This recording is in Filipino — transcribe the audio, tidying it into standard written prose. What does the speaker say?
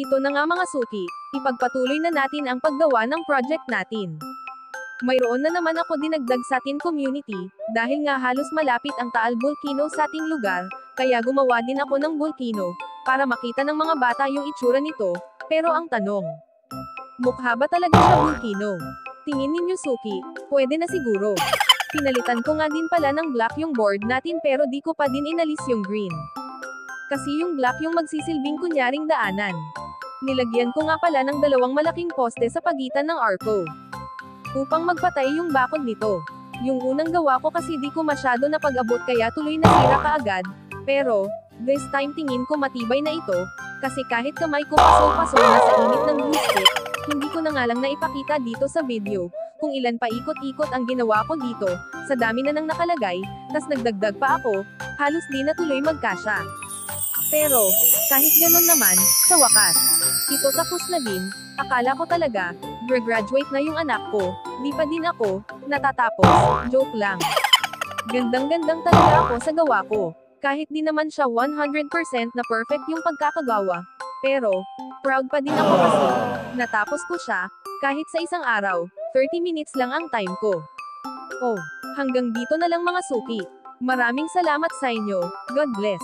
Ito na nga mga suki, ipagpatuloy na natin ang paggawa ng project natin. Mayroon na naman ako dinagdag sa ating community, dahil nga halos malapit ang Taal Volcano sa ating lugar, kaya gumawa din ako ng volcano, para makita ng mga bata yung itsura nito, pero ang tanong, mukha ba talaga siya volcano? Tingin ninyo suki, pwede na siguro. Pinalitan ko nga din pala ng black yung board natin pero di ko pa din inalis yung green. Kasi yung black yung magsisilbing kunyaring daanan. Nilagyan ko nga pala ng dalawang malaking poste sa pagitan ng arco, upang magpatay yung bakod nito. Yung unang gawa ko kasi di ko masyado napag-abot kaya tuloy nasira kaagad, pero, this time tingin ko matibay na ito, kasi kahit kamay ko pasol-pasol na sa init ng glue stick, hindi ko na nga lang naipakita dito sa video, kung ilan pa ikot-ikot ang ginawa ko dito, sa dami na nang nakalagay, tas nagdagdag pa ako, halos di na tuloy magkasya. Pero, kahit ganun naman, sa wakas, ito tapos na din, akala ko talaga, graduate na yung anak ko, di pa din ako, natatapos, joke lang. Gandang-gandang talaga ako sa gawa ko, kahit di naman siya 100% na perfect yung pagkakagawa. Pero, proud pa din ako kasi, natapos ko siya, kahit sa isang araw, 30 minutes lang ang time ko. Oh, hanggang dito na lang mga suki. Maraming salamat sa inyo, God bless.